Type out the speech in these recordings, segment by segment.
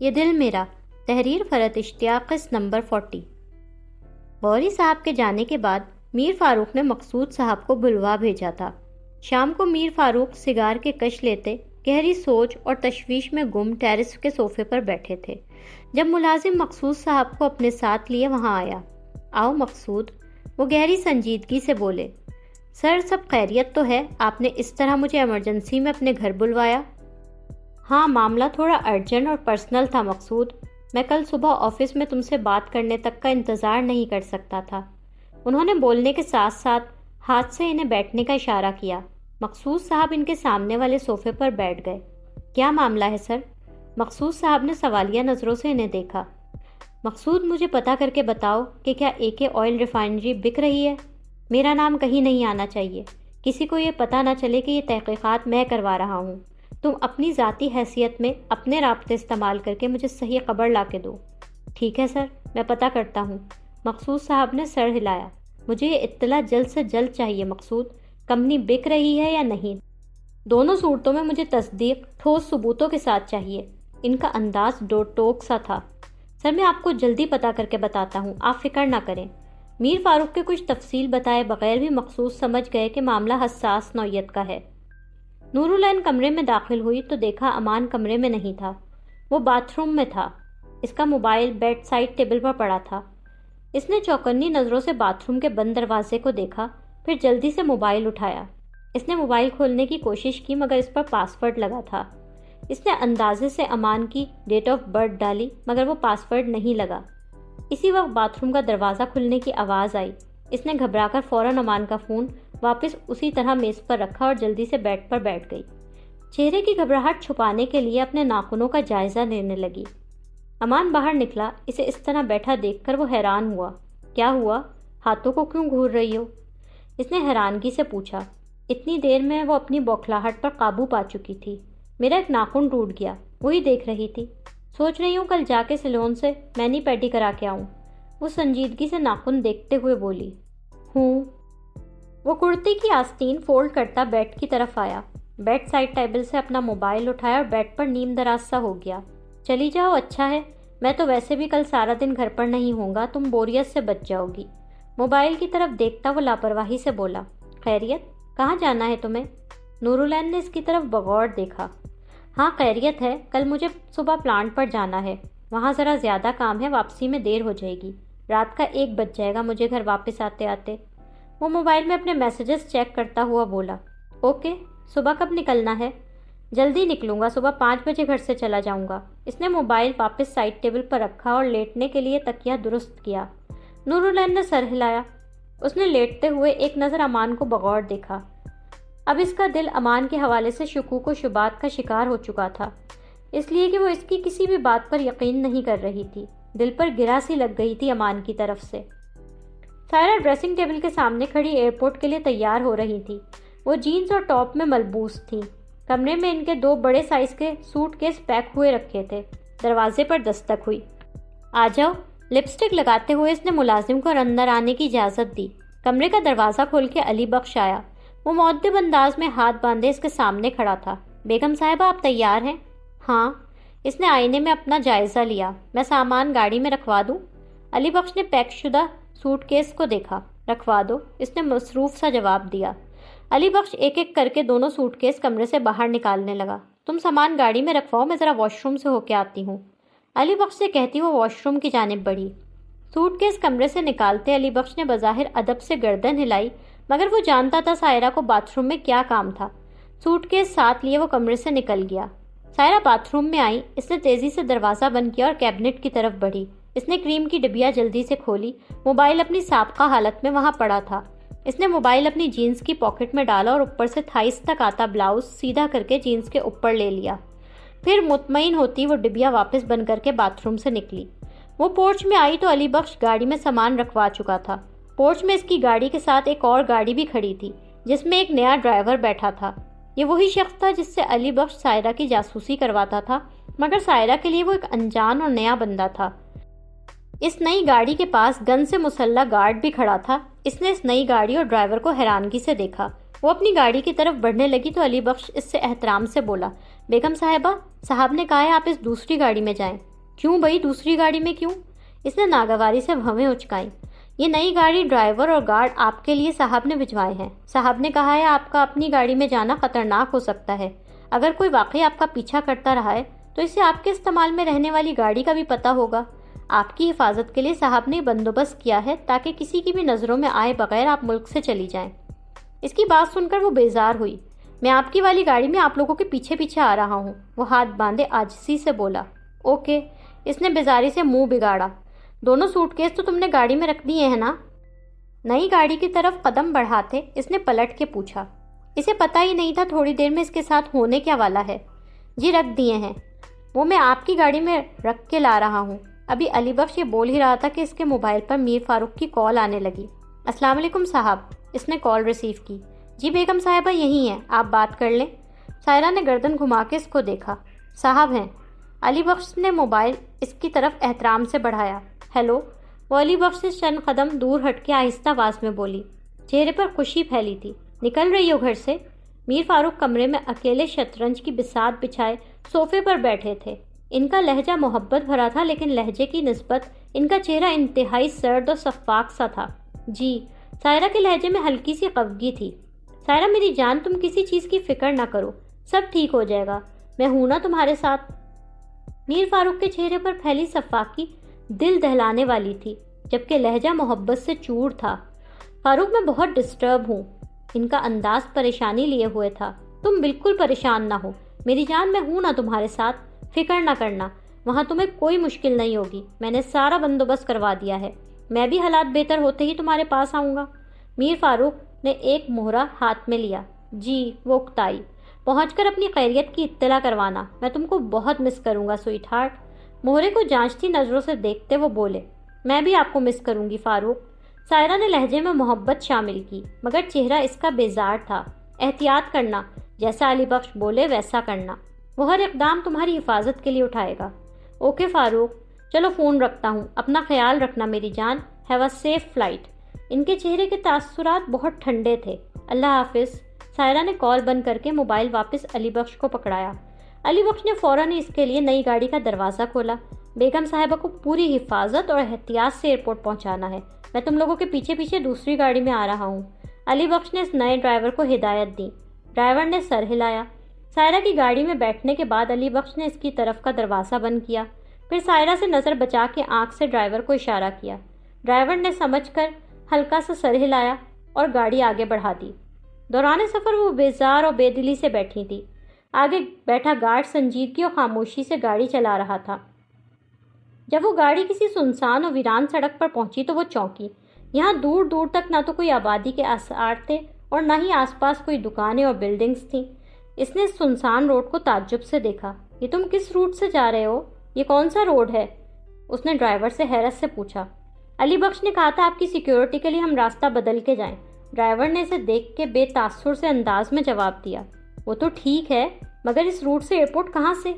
یہ دل میرا، تحریر فرحت اشتیاق، قسط نمبر 40۔ بوری صاحب کے جانے کے بعد میر فاروق نے مقصود صاحب کو بلوا بھیجا تھا۔ شام کو میر فاروق سگار کے کش لیتے گہری سوچ اور تشویش میں گم ٹیرس کے صوفے پر بیٹھے تھے جب ملازم مقصود صاحب کو اپنے ساتھ لیے وہاں آیا۔ آؤ مقصود، وہ گہری سنجیدگی سے بولے۔ سر، سب خیریت تو ہے؟ آپ نے اس طرح مجھے ایمرجنسی میں اپنے گھر بلوایا؟ ہاں، معاملہ تھوڑا ارجنٹ اور پرسنل تھا مقصود۔ میں کل صبح آفس میں تم سے بات کرنے تک کا انتظار نہیں کر سکتا تھا۔ انہوں نے بولنے کے ساتھ ساتھ ہاتھ سے انہیں بیٹھنے کا اشارہ کیا۔ مقصود صاحب ان کے سامنے والے صوفے پر بیٹھ گئے۔ کیا معاملہ ہے سر؟ مقصود صاحب نے سوالیہ نظروں سے انہیں دیکھا۔ مقصود، مجھے پتا کر کے بتاؤ کہ کیا AK آئل ریفائنری بک رہی ہے؟ میرا نام کہیں نہیں آنا چاہیے، کسی کو یہ پتہ نہ چلے کہ یہ تحقیقات میں کروا رہا ہوں۔ تم اپنی ذاتی حیثیت میں اپنے رابطے استعمال کر کے مجھے صحیح خبر لا کے دو۔ ٹھیک ہے سر، میں پتہ کرتا ہوں۔ مقصود صاحب نے سر ہلایا۔ مجھے یہ اطلاع جلد سے جلد چاہیے مقصود، کمپنی بک رہی ہے یا نہیں؟ دونوں صورتوں میں مجھے تصدیق ٹھوس ثبوتوں کے ساتھ چاہیے۔ ان کا انداز دو ٹوک سا تھا۔ سر، میں آپ کو جلدی پتہ کر کے بتاتا ہوں، آپ فکر نہ کریں۔ میر فاروق کے کچھ تفصیل بتائے بغیر بھی مقصود سمجھ گئے کہ معاملہ حساس نوعیت کا ہے۔ نور العین کمرے میں داخل ہوئی تو دیکھا امان کمرے میں نہیں تھا، وہ باتھ روم میں تھا۔ اس کا موبائل بیڈ سائڈ ٹیبل پر پڑا تھا۔ اس نے چوکنی نظروں سے باتھ روم کے بند دروازے کو دیکھا، پھر جلدی سے موبائل اٹھایا۔ اس نے موبائل کھولنے کی کوشش کی مگر اس پر پاس ورڈ لگا تھا۔ اس نے اندازے سے امان کی ڈیٹ آف برتھ ڈالی مگر وہ پاس ورڈ نہیں لگا۔ اسی وقت باتھ روم کا دروازہ کھلنے کی آواز آئی۔ اس نے گھبرا کر فوراً امان کا فون واپس اسی طرح میز پر رکھا اور جلدی سے بیڈ پر بیٹھ گئی۔ چہرے کی گھبراہٹ چھپانے کے لیے اپنے ناخنوں کا جائزہ لینے لگی۔ امان باہر نکلا۔ اسے اس طرح بیٹھا دیکھ کر وہ حیران ہوا۔ کیا ہوا؟ ہاتھوں کو کیوں گھور رہی ہو؟ اس نے حیرانگی سے پوچھا۔ اتنی دیر میں وہ اپنی بوکھلاہٹ پر قابو پا چکی تھی۔ میرا ایک ناخن ٹوٹ گیا، وہی دیکھ رہی تھی۔ سوچ رہی ہوں کل جا کے سیلون سے مینی پیڈی کرا کے آؤں۔ وہ سنجیدگی سے ناخن دیکھتے ہوئے بولی۔ ہوں۔ وہ کرتی کی آستین فولڈ کرتا بیڈ کی طرف آیا، بیڈ سائڈ ٹیبل سے اپنا موبائل اٹھایا اور بیڈ پر نیم دراز سا ہو گیا۔ چلی جاؤ، اچھا ہے، میں تو ویسے بھی کل سارا دن گھر پر نہیں ہوں گا، تم بوریت سے بچ جاؤ گی۔ موبائل کی طرف دیکھتا وہ لاپرواہی سے بولا۔ خیریت؟ کہاں جانا ہے تمہیں؟ نور العین نے اس کی طرف بغور دیکھا۔ ہاں خیریت ہے، کل مجھے صبح پلانٹ پر جانا ہے، وہاں ذرا زیادہ کام ہے، واپسی میں دیر ہو جائے گی، رات کا 1 بج جائے گا مجھے گھر واپس آتے آتے۔ وہ موبائل میں اپنے میسیجز چیک کرتا ہوا بولا۔ اوکے، صبح کب نکلنا ہے؟ جلدی نکلوں گا، صبح 5 بجے گھر سے چلا جاؤں گا۔ اس نے موبائل واپس سائڈ ٹیبل پر رکھا اور لیٹنے کے لیے تکیہ درست کیا۔ نور العین نے سر ہلایا۔ اس نے لیٹتے ہوئے ایک نظر امان کو بغور دیکھا۔ اب اس کا دل امان کے حوالے سے شکوک و شبہات کا شکار ہو چکا تھا، اس لیے کہ وہ اس کی کسی بھی بات پر یقین نہیں کر رہی تھی۔ دل پر گرا سی لگ گئی تھی امان کی طرف سے۔ سائرہ ڈریسنگ ٹیبل کے سامنے کھڑی ایئرپورٹ کے لیے تیار ہو رہی تھی۔ وہ جینز اور ٹاپ میں ملبوس تھیں۔ کمرے میں ان کے 2 بڑے سائز کے سوٹ کیس پیک ہوئے رکھے تھے۔ دروازے پر دستک ہوئی۔ آ جاؤ۔ لپسٹک لگاتے ہوئے اس نے ملازم کو اندر آنے کی اجازت دی۔ کمرے کا دروازہ کھول کے علی بخش آیا۔ وہ مؤدب انداز میں ہاتھ باندھے اس کے سامنے کھڑا تھا۔ بیگم صاحبہ، آپ تیار ہیں؟ ہاں۔ اس نے آئینے میں اپنا جائزہ لیا۔ میں سامان گاڑی میں رکھوا دوں؟ علی بخش نے پیک شدہ سوٹ کیس کو دیکھا۔ رکھوا دو، اس نے مصروف سا جواب دیا۔ علی بخش ایک ایک کر کے دونوں سوٹ کیس کمرے سے باہر نکالنے لگا۔ تم سامان گاڑی میں رکھواؤ، میں ذرا واش روم سے ہو کے آتی ہوں۔ علی بخش سے کہتی وہ واش روم کی جانب بڑھی۔ سوٹ کیس کمرے سے نکالتے علی بخش نے بظاہر ادب سے گردن ہلائی مگر وہ جانتا تھا سائرہ کو باتھ روم میں کیا کام تھا۔ سوٹ کیس ساتھ لیے وہ کمرے سے نکل گیا۔ سائرہ باتھ روم میں آئی۔ اس نے تیزی سے دروازہ بند کیا اور کیبنٹ کی طرف بڑھی۔ اس نے کریم کی ڈبیا جلدی سے کھولی۔ موبائل اپنی سابقہ حالت میں وہاں پڑا تھا۔ اس نے موبائل اپنی جینز کی پاکٹ میں ڈالا اور اوپر سے تھائیس تک آتا بلاؤز سیدھا کر کے جینز کے اوپر لے لیا۔ پھر مطمئن ہوتی وہ ڈبیا واپس بند کر کے باتھ روم سے نکلی۔ وہ پورچ میں آئی تو علی بخش گاڑی میں سامان رکھوا چکا تھا۔ پورچ میں اس کی گاڑی کے ساتھ ایک اور گاڑی بھی کھڑی تھی جس میں ایک نیا ڈرائیور بیٹھا تھا۔ یہ وہی شخص تھا جس سے علی بخش سائرہ کی جاسوسی کرواتا تھا مگر سائرہ کے لیے وہ ایک انجان اور نیا بندہ تھا۔ اس نئی گاڑی کے پاس گن سے مسلح گارڈ بھی کھڑا تھا۔ اس نے اس نئی گاڑی اور ڈرائیور کو حیرانگی سے دیکھا۔ وہ اپنی گاڑی کی طرف بڑھنے لگی تو علی بخش اس سے احترام سے بولا، بیگم صاحبہ، صاحب نے کہا ہے آپ اس دوسری گاڑی میں جائیں۔ کیوں بھائی، دوسری گاڑی میں کیوں؟ اس نے ناگواری سے بھویں اچکائیں۔ یہ نئی گاڑی ڈرائیور اور گارڈ آپ کے لیے صاحب نے بھجوائے ہیں۔ صاحب نے کہا ہے آپ کا اپنی گاڑی میں جانا خطرناک ہو سکتا ہے۔ اگر کوئی واقعی آپ کا پیچھا کرتا رہا ہے تو اسے آپ کے استعمال میں رہنے والی گاڑی کا بھی پتہ ہوگا۔ آپ کی حفاظت کے لیے صاحب نے بندوبست کیا ہے تاکہ کسی کی بھی نظروں میں آئے بغیر آپ ملک سے چلی جائیں۔ اس کی بات سن کر وہ بیزار ہوئی۔ میں آپ کی والی گاڑی میں آپ لوگوں کے پیچھے پیچھے آ رہا ہوں، وہ ہاتھ باندھے عاجزی سے بولا۔ اوکے، اس نے بیزاری سے منہ بگاڑا۔ دونوں سوٹ کیس تو تم نے گاڑی میں رکھ دیے ہیں نا؟ نئی گاڑی کی طرف قدم بڑھاتے اس نے پلٹ کے پوچھا۔ اسے پتہ ہی نہیں تھا تھوڑی دیر میں اس کے ساتھ ہونے کیا والا ہے۔ جی رکھ دیے ہیں، وہ میں آپ کی گاڑی میں رکھ کے لا رہا ہوں۔ ابھی علی بخش یہ بول ہی رہا تھا کہ اس کے موبائل پر میر فاروق کی کال آنے لگی۔ السلام علیکم صاحب، اس نے کال ریسیو کی۔ جی بیگم صاحبہ یہی ہیں، آپ بات کر لیں۔ سائرہ نے گردن گھما کے اس کو دیکھا۔ صاحب ہیں۔ علی بخش نے موبائل اس کی طرف احترام سے بڑھایا۔ ہیلو، وہ علی بخش سے چند قدم دور ہٹ کے آہستہ آواز میں بولی۔ چہرے پر خوشی پھیلی تھی۔ نکل رہی ہو گھر سے؟ میر فاروق کمرے میں اکیلے شطرنج کی بساط بچھائے صوفے پر بیٹھے تھے۔ ان کا لہجہ محبت بھرا تھا، لیکن لہجے کی نسبت ان کا چہرہ انتہائی سرد اور شفاف سا تھا۔ جی، سائرہ کے لہجے میں ہلکی سی خفگی تھی۔ سائرہ میری جان، تم کسی چیز کی فکر نہ کرو، سب ٹھیک ہو جائے گا، میں ہوں نا تمہارے ساتھ۔ میر فاروق کے چہرے پر پھیلی شفاقی دل دہلانے والی تھی، جبکہ لہجہ محبت سے چور تھا۔ فاروق میں بہت ڈسٹرب ہوں، ان کا انداز پریشانی لیے ہوئے تھا۔ تم بالکل پریشان نہ ہو میری جان، میں ہوں نا تمہارے ساتھ، فکر نہ کرنا، وہاں تمہیں کوئی مشکل نہیں ہوگی، میں نے سارا بندوبست کروا دیا ہے، میں بھی حالات بہتر ہوتے ہی تمہارے پاس آؤں گا۔ میر فاروق نے ایک مہرہ ہاتھ میں لیا۔ جی، وہ اکتائی، پہنچ کر اپنی خیریت کی اطلاع کروانا، میں تم کو بہت مس کروں گا سویٹ ہارٹ۔ مہرے کو جانچتی نظروں سے دیکھتے وہ بولے، میں بھی آپ کو مس کروں گی فاروق۔ سائرہ نے لہجے میں محبت شامل کی، مگر چہرہ اس کا بیزار تھا۔ احتیاط کرنا، جیسا علی بخش بولے ویسا کرنا، وہ ہر اقدام تمہاری حفاظت کے لیے اٹھائے گا۔ اوکے فاروق، چلو فون رکھتا ہوں، اپنا خیال رکھنا میری جان، ہیو اے سیف فلائٹ۔ ان کے چہرے کے تاثرات بہت ٹھنڈے تھے۔ اللہ حافظ۔ سائرہ نے کال بند کر کے موبائل واپس علی بخش کو پکڑایا۔ علی بخش نے فوراً اس کے لیے نئی گاڑی کا دروازہ کھولا۔ بیگم صاحبہ کو پوری حفاظت اور احتیاط سے ایئرپورٹ پہنچانا ہے، میں تم لوگوں کے پیچھے پیچھے دوسری گاڑی میں آ رہا ہوں۔ علی بخش نے اس نئے ڈرائیور کو ہدایت دی۔ ڈرائیور نے سر ہلایا۔ سائرہ کی گاڑی میں بیٹھنے کے بعد علی بخش نے اس کی طرف کا دروازہ بند کیا، پھر سائرہ سے نظر بچا کے آنکھ سے ڈرائیور کو اشارہ کیا۔ ڈرائیور نے سمجھ کر ہلکا سا سر ہلایا اور گاڑی آگے بڑھا دی۔ دوران سفر وہ بیزار اور بے دلی سے بیٹھی تھی۔ آگے بیٹھا گارڈ سنجیدگی اور خاموشی سے گاڑی چلا رہا تھا۔ جب وہ گاڑی کسی سنسان اور ویران سڑک پر پہنچی تو وہ چونکی۔ یہاں دور دور تک نہ تو کوئی آبادی کے آثار تھے اور نہ ہی آس پاس کوئی دکانیں اور بلڈنگز تھیں۔ اس نے سنسان روڈ کو تعجب سے دیکھا۔ یہ تم کس روٹ سے جا رہے ہو؟ یہ کون سا روڈ ہے؟ اس نے ڈرائیور سے حیرت سے پوچھا۔ علی بخش نے کہا تھا آپ کی سیکیورٹی کے لیے ہم راستہ بدل کے جائیں۔ ڈرائیور نے اسے دیکھ کے بے تاثر سے انداز میں جواب دیا۔ وہ تو ٹھیک ہے، مگر اس روٹ سے ایئرپورٹ کہاں سے؟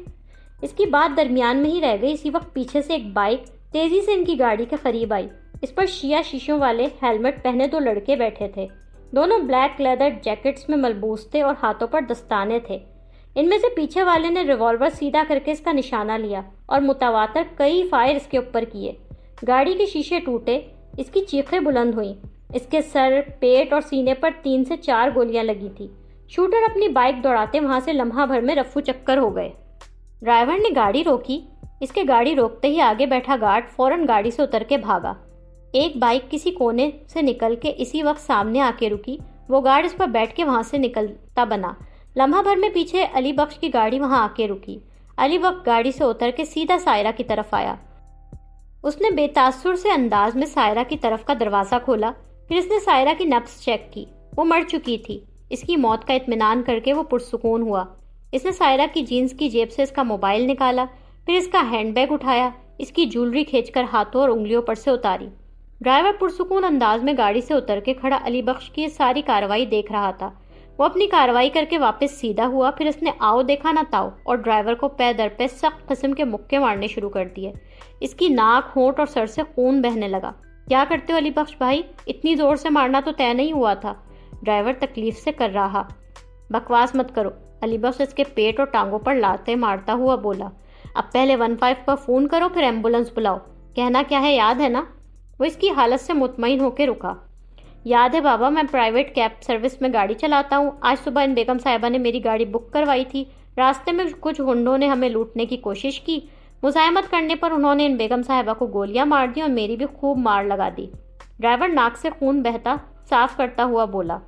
اس کی بات درمیان میں ہی رہ گئی۔ اسی وقت پیچھے سے ایک بائک تیزی سے ان کی گاڑی کے قریب آئی۔ اس پر شیشہ شیشوں والے ہیلمٹ پہنے دو لڑکے بیٹھے تھے۔ دونوں بلیک لیدر جیکٹس میں ملبوس تھے اور ہاتھوں پر دستانے تھے۔ ان میں سے پیچھے والے نے ریوالور سیدھا کر کے اس کا نشانہ لیا اور متواتر کئی فائر اس کے اوپر کیے۔ گاڑی کے شیشے ٹوٹے، اس کی چیخیں بلند ہوئیں۔ اس کے سر، پیٹ اور سینے پر 3 سے 4 گولیاں لگی تھی۔ شوٹر اپنی بائک دوڑاتے وہاں سے لمحہ بھر میں رفو چکر ہو گئے۔ ڈرائیور نے گاڑی روکی۔ اس کے گاڑی روکتے ہی آگے بیٹھا گارڈ فوراً گاڑی سے اتر کے بھاگا۔ ایک بائک کسی کونے سے نکل کے اسی وقت سامنے آ کے رکی۔ وہ گارڈ اس پر بیٹھ کے وہاں سے نکلتا بنا۔ لمحہ بھر میں پیچھے علی بخش کی گاڑی وہاں آ کے رکی۔ علی بخش گاڑی سے اتر کے سیدھا سائرہ کی طرف آیا۔ اس نے بے تاثر سے انداز میں سائرہ کی طرف کا دروازہ کھولا، پھر اس نے سائرہ کی نبض چیک کی۔ وہ مر چکی تھی۔ اس کی موت کا اطمینان کر کے وہ پرسکون ہوا۔ اس نے سائرہ کی جینز کی جیب سے اس کا موبائل نکالا، پھر اس کا ہینڈ بیگ اٹھایا، اس کی جولری کھینچ کر ہاتھوں اور انگلیوں پر سے اتاری۔ ڈرائیور پرسکون انداز میں گاڑی سے اتر کے کھڑا علی بخش کی یہ ساری کارروائی دیکھ رہا تھا۔ وہ اپنی کارروائی کر کے واپس سیدھا ہوا، پھر اس نے آؤ دیکھا نہ تاؤ اور ڈرائیور کو پے در پے سخت قسم کے مکے مارنے شروع کر دیے۔ اس کی ناک، ہونٹ اور سر سے خون بہنے لگا۔ کیا کرتے ہو علی بخش بھائی؟ اتنی زور سے مارنا تو طے نہیں ہوا تھا۔ ڈرائیور تکلیف سے کر رہا۔ بکواس مت کرو، علی بخش اس کے پیٹ اور ٹانگوں پر لاتے مارتا ہوا بولا۔ اب پہلے 15 پر فون کرو، پھر ایمبولینس بلاؤ۔ کہنا کیا ہے یاد ہے نا؟ وہ اس کی حالت سے مطمئن ہو کے رکا۔ یاد ہے بابا، میں پرائیویٹ کیب سروس میں گاڑی چلاتا ہوں۔ آج صبح ان بیگم صاحبہ نے میری گاڑی بک کروائی تھی۔ راستے میں کچھ گنڈوں نے ہمیں لوٹنے کی کوشش کی۔ مزاحمت کرنے پر انہوں نے ان بیگم صاحبہ کو گولیاں مار دی اور میری بھی خوب مار لگا دی۔ ڈرائیور ناک سے خون بہتا صاف کرتا ہوا بولا۔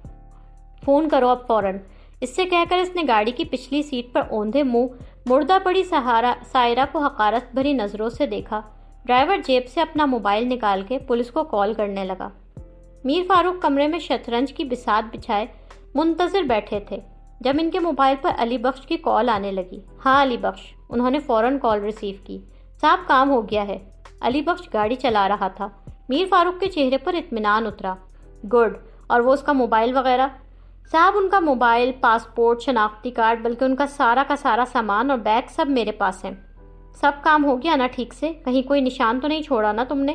فون کرو اب فوراً۔ اس سے کہہ کر اس نے گاڑی کی پچھلی سیٹ پر اوندھے منہ مردہ پڑی سائرہ کو حقارت بھری نظروں سے دیکھا۔ ڈرائیور جیب سے اپنا موبائل نکال کے پولیس کو کال کرنے لگا۔ میر فاروق کمرے میں شطرنج کی بساط بچھائے منتظر بیٹھے تھے جب ان کے موبائل پر علی بخش کی کال آنے لگی۔ ہاں علی بخش، انہوں نے فوراً کال ریسیو کی۔ صاحب کام ہو گیا ہے۔ علی بخش گاڑی چلا رہا تھا۔ میر فاروق کے چہرے پر اطمینان اترا۔ گڈ، اور وہ اس کا موبائل وغیرہ؟ صاحب ان کا موبائل، پاسپورٹ، شناختی کارڈ، بلکہ ان کا سارا سامان اور بیگ سب میرے پاس ہیں۔ سب کام ہو گیا نا ٹھیک سے؟ کہیں کوئی نشان تو نہیں چھوڑا نا تم نے؟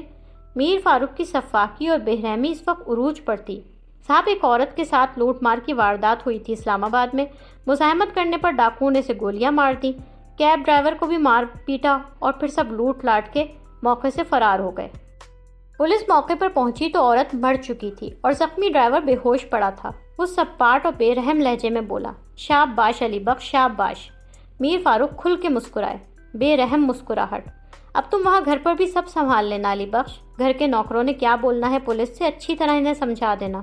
میر فاروق کی سفاکی اور بے رحمی اس وقت عروج پر تھی۔ صاحب ایک عورت کے ساتھ لوٹ مار کی واردات ہوئی تھی اسلام آباد میں۔ مزاحمت کرنے پر ڈاکوؤں نے اسے گولیاں مار دیں، کیب ڈرائیور کو بھی مار پیٹا اور پھر سب لوٹ لاٹ کے موقع سے فرار ہو گئے۔ پولیس موقع پر پہنچی تو عورت مر چکی تھی اور زخمی ڈرائیور بے ہوش پڑا تھا۔ وہ سپاٹ اور بے رحم لہجے میں بولا، شاباش علی بخش شاباش۔ میر فاروق کھل کے مسکرائے، بے رحم مسکراہٹ۔ اب تم وہاں گھر پر بھی سب سنبھال لینا علی بخش۔ گھر کے نوکروں نے کیا بولنا ہے پولیس سے، اچھی طرح انہیں سمجھا دینا۔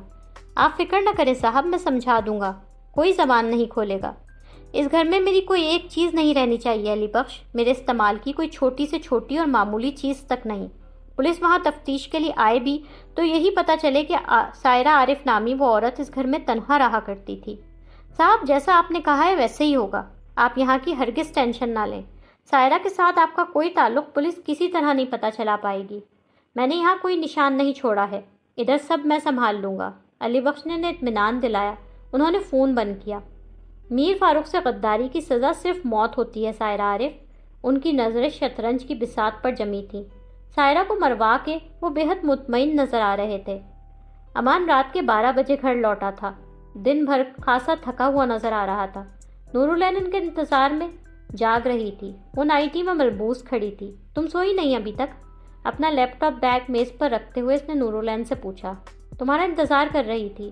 آپ فکر نہ کریں صاحب، میں سمجھا دوں گا، کوئی زبان نہیں کھولے گا۔ اس گھر میں میری کوئی ایک چیز نہیں رہنی چاہیے علی بخش، میرے استعمال کی کوئی چھوٹی سے چھوٹی اور معمولی چیز تک نہیں۔ پولیس وہاں تفتیش کے لیے آئے بھی تو یہی پتہ چلے کہ سائرہ عارف نامی وہ عورت اس گھر میں تنہا رہا کرتی تھی۔ صاحب جیسا آپ نے کہا ہے ویسے ہی ہوگا، آپ یہاں کی ہرگز ٹینشن نہ لیں۔ سائرہ کے ساتھ آپ کا کوئی تعلق پولیس کسی طرح نہیں پتہ چلا پائے گی۔ میں نے یہاں کوئی نشان نہیں چھوڑا ہے، ادھر سب میں سنبھال لوں گا۔ علی بخش نے اطمینان دلایا۔ انہوں نے فون بند کیا۔ میر فاروق سے غداری کی سزا صرف موت ہوتی ہے سائرہ عارف۔ ان کی نظریں شطرنج کی بساط پر جمی تھیں۔ سائرہ کو مروا کے وہ بے حد مطمئن نظر آ رہے تھے۔ امان رات کے 12 بجے گھر لوٹا تھا۔ دن بھر خاصا تھکا ہوا نظر آ رہا تھا۔ نورالعین ان کے انتظار میں جاگ رہی تھی۔ وہ نائٹی میں ملبوس کھڑی تھی۔ تم سوئی نہیں ابھی تک؟ اپنا لیپ ٹاپ بیگ میز پر رکھتے ہوئے اس نے نورالعین سے پوچھا۔ تمہارا انتظار کر رہی تھی،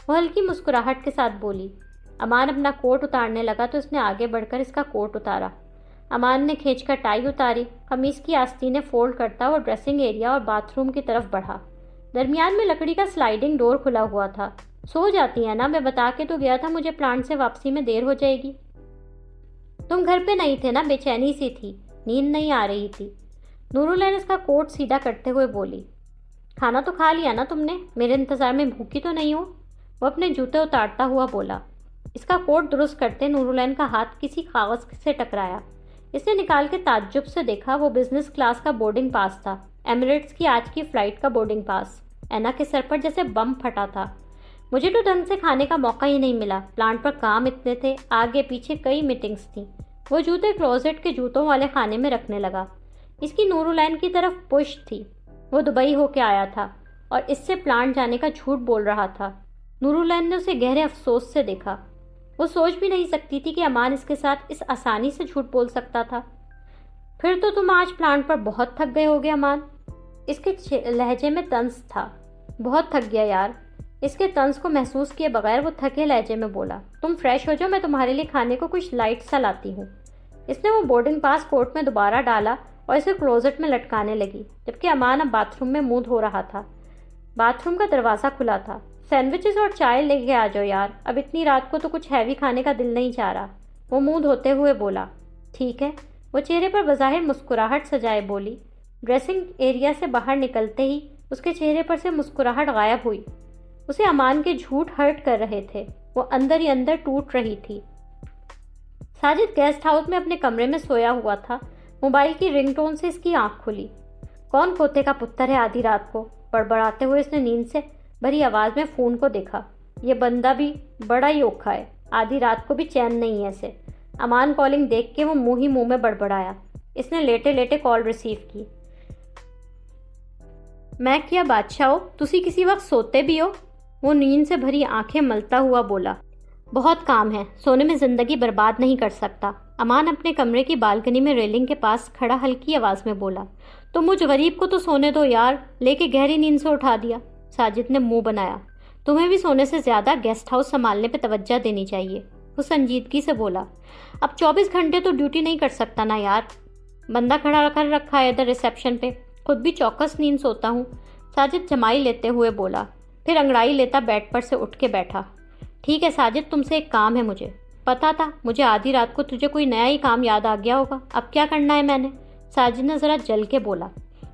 وہ ہلکی مسکراہٹ کے ساتھ بولی۔ امان اپنا کوٹ اتارنے لگا تو اس نے آگے بڑھ کر اس کا کوٹ اتارا۔ امان نے کھینچ کر ٹائی اتاری، قمیص کی آستینیں فولڈ کرتا وہ ڈریسنگ ایریا اور باتھ روم کی طرف بڑھا۔ درمیان میں لکڑی کا سلائیڈنگ ڈور کھلا ہوا تھا۔ سو جاتی ہے نا، میں بتا کے تو گیا تھا مجھے پلانٹ سے واپسی میں دیر ہو جائے گی۔ تم گھر پہ نہیں تھے نا، بے چینی سی تھی، نیند نہیں آ رہی تھی۔ نورالعین اس کا کوٹ سیدھا کرتے ہوئے بولی۔ کھانا تو کھا لیا نا تم نے؟ میرے انتظار میں بھوکی تو نہیں ہو؟ وہ اپنے جوتے اتارتا ہوا بولا۔ اس کا کوٹ درست کرتے نورالعین کا ہاتھ کسی کاغذ سے ٹکرایا۔ اس نے نکال کے تعجب سے دیکھا، وہ بزنس کلاس کا بورڈنگ پاس تھا، ایمریٹس کی آج کی فلائٹ کا بورڈنگ پاس۔ اینا کے سر پر جیسے بم پھٹا تھا۔ مجھے تو ڈھنگ سے کھانے کا موقع ہی نہیں ملا، پلانٹ پر کام اتنے تھے، آگے پیچھے کئی میٹنگز تھیں۔ وہ جوتے کلوزٹ کے جوتوں والے خانے میں رکھنے لگا۔ اس کی نورالعین کی طرف پشت تھی۔ وہ دبئی ہو کے آیا تھا اور اس سے پلانٹ جانے کا جھوٹ بول رہا تھا۔ نورالعین نے اسے گہرے افسوس سے دیکھا۔ وہ سوچ بھی نہیں سکتی تھی کہ امان اس کے ساتھ اس آسانی سے جھوٹ بول سکتا تھا۔ پھر تو تم آج پلانٹ پر بہت تھک گئے ہوگے امان؟ اس کے لہجے میں طنز تھا۔ بہت تھک گیا یار۔ اس کے طنز کو محسوس کیے بغیر وہ تھکے لہجے میں بولا۔ تم فریش ہو جاؤ، میں تمہارے لیے کھانے کو کچھ لائٹ سا لاتی ہوں۔ اس نے وہ بورڈنگ پاس کوٹ میں دوبارہ ڈالا اور اسے کلوزٹ میں لٹکانے لگی، جبکہ امان اب باتھ روم میں منہ دھو رہا تھا۔ باتھ روم کا دروازہ کھلا تھا۔ سینڈوچز اور چائے لے کے آ جاؤ یار، اب اتنی رات کو تو کچھ ہیوی کھانے کا دل نہیں چاہ رہا۔ وہ منہ دھوتے ہوئے بولا۔ ٹھیک ہے، وہ چہرے پر بظاہر مسکراہٹ سجائے بولی۔ ڈریسنگ ایریا سے باہر نکلتے ہی اس کے چہرے پر سے مسکراہٹ غائب ہوئی۔ اسے امان کے جھوٹ ہرٹ کر رہے تھے، وہ اندر ہی اندر ٹوٹ رہی تھی۔ ساجد گیسٹ ہاؤس میں اپنے کمرے میں سویا ہوا تھا۔ موبائل کی رنگ ٹون سے اس کی آنکھ کھلی۔ کون کھوتے کا پتر ہے آدھی رات کو؟ بڑبڑاتے ہوئے اس نے نیند سے بھری آواز میں فون کو دیکھا۔ یہ بندہ بھی بڑا ہی اوکھا ہے، آدھی رات کو بھی چین نہیں ہے اسے۔ امان کالنگ دیکھ کے وہ منہ ہی منہ میں بڑبڑایا۔ اس نے لیٹے لیٹے کال ریسیو کی۔ میں کیا بادشاہ ہو، تسی کسی وقت سوتے بھی ہو؟ وہ نیند سے بھری آنکھیں ملتا ہوا بولا، بہت کام ہے، سونے میں زندگی برباد نہیں کر سکتا۔ امان اپنے کمرے کی بالکنی میں ریلنگ کے پاس کھڑا ہلکی آواز میں بولا، تو مجھ غریب کو تو سونے دو یار، لے کے گہری نیند سے اٹھا دیا۔ ساجد نے منہ بنایا، تمہیں بھی سونے سے زیادہ گیسٹ ہاؤس سنبھالنے پہ توجہ دینی چاہیے۔ وہ سنجیدگی سے بولا، اب 24 گھنٹے تو ڈیوٹی نہیں کر سکتا نا یار، بندہ کھڑا کر رکھا ہے ادھر ریسیپشن پہ، خود بھی چوکس نیند سوتا ہوں۔ ساجد جمائی لیتے ہوئے بولا، پھر انگڑائی لیتا بیڈ پر سے اٹھ کے بیٹھا۔ ٹھیک ہے ساجد، تم سے ایک کام ہے مجھے۔ پتا تھا مجھے آدھی رات کو تجھے کوئی نیا ہی کام یاد آ گیا ہوگا، اب کیا کرنا ہے میں نے؟ ساجد نے ذرا جل کے بولا،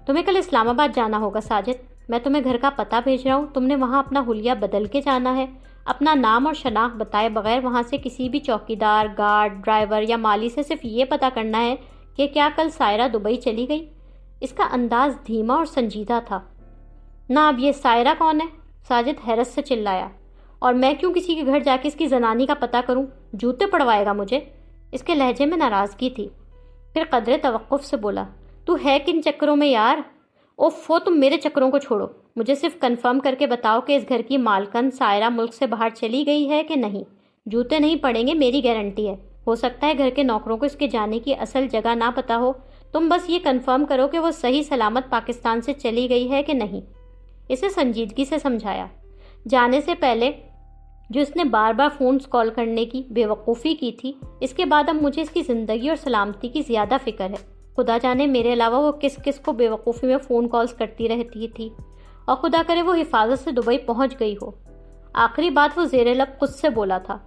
تمہیں کل اسلام آباد جانا ہوگا ساجد، میں تمہیں گھر کا پتہ بھیج رہا ہوں، تم نے وہاں اپنا حلیہ بدل کے جانا ہے، اپنا نام اور شناخت بتائے بغیر وہاں سے کسی بھی چوکیدار، گارڈ، ڈرائیور یا مالی سے صرف یہ پتہ کرنا ہے کہ کیا کل سائرہ دبئی چلی گئی۔ اس کا انداز دھیما اور سنجیدہ تھا۔ نہ اب یہ سائرہ کون ہے؟ ساجد حیرت سے چلایا، اور میں کیوں کسی کے گھر جا کے اس کی زنانی کا پتہ کروں؟ جوتے پڑوائے گا مجھے؟ اس کے لہجے میں ناراضگی تھی۔ پھر قدرے توقف سے بولا، تو ہے کن چکروں میں یار؟ اوفو، تم میرے چکروں کو چھوڑو، مجھے صرف کنفرم کر کے بتاؤ کہ اس گھر کی مالکن سائرہ ملک سے باہر چلی گئی ہے کہ نہیں۔ جوتے نہیں پڑیں گے، میری گارنٹی ہے۔ ہو سکتا ہے گھر کے نوکروں کو اس کے جانے کی اصل جگہ نہ پتہ ہو، تم بس یہ کنفرم کرو کہ وہ صحیح سلامت پاکستان سے چلی گئی ہے کہ نہیں۔ اسے سنجیدگی سے سمجھایا۔ جانے سے پہلے جو اس نے بار بار فونز کال کرنے کی بے وقوفی کی تھی، اس کے بعد اب مجھے اس کی زندگی اور سلامتی کی زیادہ فکر ہے۔ خدا جانے میرے علاوہ وہ کس کس کو بے وقوفی میں فون کالز کرتی رہتی تھی، اور خدا کرے وہ حفاظت سے دبئی پہنچ گئی ہو۔ آخری بات وہ زیر لب خود سے بولا تھا۔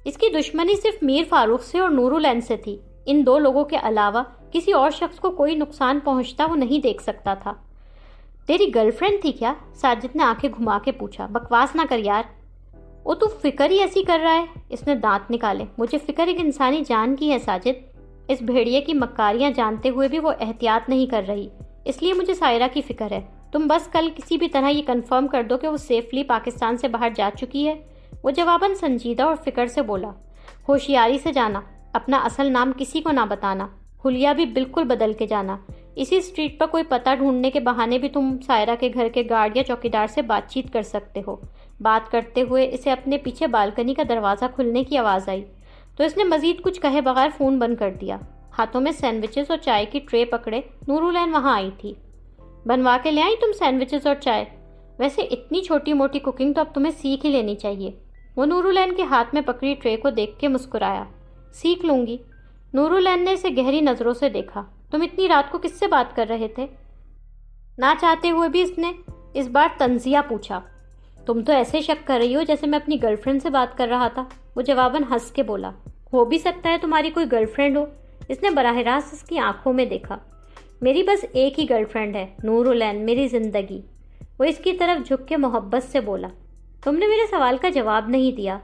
اس کی دشمنی صرف میر فاروق سے اور نور العین سے تھی، ان دو لوگوں کے علاوہ کسی اور شخص کو کوئی نقصان پہنچتا وہ نہیں دیکھ سکتا تھا۔ تیری گرل فرینڈ تھی کیا؟ ساجد نے آنکھیں گھما کے پوچھا۔ بکواس نہ کر یار، وہ تو فکر ہی ایسی کر رہا ہے۔ اس نے دانت نکالے۔ مجھے فکر ایک انسانی جان کی ہے ساجد، اس بھیڑیے کی مکاریاں جانتے ہوئے بھی وہ احتیاط نہیں کر رہی، اس لیے مجھے سائرہ کی فکر ہے۔ تم بس کل کسی بھی طرح یہ کنفرم کر دو کہ وہ سیفلی پاکستان سے باہر جا چکی ہے۔ وہ جواباً سنجیدہ اور فکر سے بولا، ہوشیاری سے جانا، اپنا اصل نام کسی کو نہ بتانا، حلیہ بھی بالکل بدل کے جانا۔ اسی اسٹریٹ پر کوئی پتہ ڈھونڈنے کے بہانے بھی تم سائرہ کے گھر کے گارڈ یا چوکیدار سے بات چیت کر سکتے ہو۔ بات کرتے ہوئے اسے اپنے پیچھے بالکنی کا دروازہ کھلنے کی آواز آئی، تو اس نے مزید کچھ کہے بغیر فون بند کر دیا۔ ہاتھوں میں سینڈوچز اور چائے کی ٹرے پکڑے نور العین وہاں آئی تھی۔ بنوا کے لے آئی تم سینڈوچز اور چائے؟ ویسے اتنی چھوٹی موٹی کوکنگ تو اب تمہیں سیکھ ہی لینی چاہیے۔ وہ نور العین کے ہاتھ میں پکڑی ٹرے کو دیکھ کے مسکرایا۔ سیکھ لوں گی۔ نور العین نے اسے گہری نظروں سے دیکھا۔ تم اتنی رات کو کس سے بات کر رہے تھے؟ نہ چاہتے ہوئے بھی اس نے اس بار طنزیہ پوچھا۔ تم تو ایسے شک کر رہی ہو جیسے میں اپنی گرل فرینڈ سے بات کر رہا تھا۔ وہ جواباً ہنس کے بولا، ہو بھی سکتا ہے تمہاری کوئی گرل فرینڈ ہو۔ اس نے براہ راست اس کی آنکھوں میں دیکھا۔ میری بس ایک ہی گرل فرینڈ ہے، نور العین، میری زندگی۔ وہ اس کی طرف جھک کے محبت سے بولا، تم نے میرے سوال کا جواب نہیں دیا۔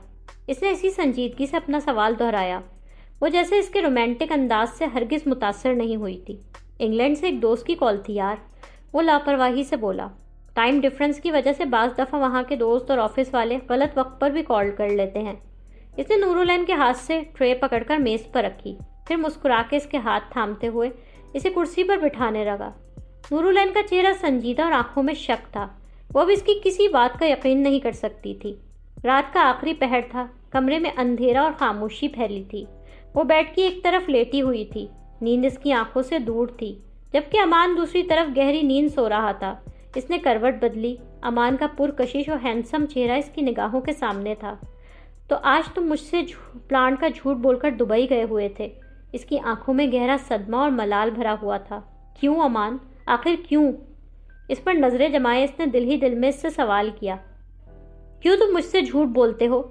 اس نے اسی سنجیدگی سے اپنا سوال دہرایا، وہ جیسے اس کے رومانٹک انداز سے ہرگز متاثر نہیں ہوئی تھی۔ انگلینڈ سے ایک دوست کی کال تھی یار، وہ لاپرواہی سے بولا۔ ٹائم ڈفرنس کی وجہ سے بعض دفعہ وہاں کے دوست اور آفس والے غلط وقت پر بھی کال کر لیتے ہیں۔ اس نے نور العین کے ہاتھ سے ٹرے پکڑ کر میز پر رکھی، پھر مسکرا کے اس کے ہاتھ تھامتے ہوئے اسے کرسی پر بٹھانے لگا۔ نور العین کا چہرہ سنجیدہ اور آنکھوں میں شک تھا۔ وہ اب اس کی کسی بات کا یقین نہیں کر سکتی تھی۔ رات کا آخری پہر تھا، کمرے میں اندھیرا اور خاموشی پھیلی تھی۔ وہ بیڈ کی ایک طرف لیٹی ہوئی تھی، نیند اس کی آنکھوں سے دور تھی، جبکہ امان دوسری طرف گہری نیند سو رہا تھا۔ اس نے کروٹ بدلی۔ امان کا پرکشش اور ہینڈسم چہرہ اس کی نگاہوں کے سامنے تھا۔ تو آج تم مجھ سے پلانٹ کا جھوٹ بول کر دبئی گئے ہوئے تھے۔ اس کی آنکھوں میں گہرا صدمہ اور ملال بھرا ہوا تھا۔ کیوں امان؟ آخر کیوں؟ اس پر نظریں جمائے اس نے دل ہی دل میں اس سے سوال کیا، کیوں تم مجھ سے جھوٹ بولتے ہو؟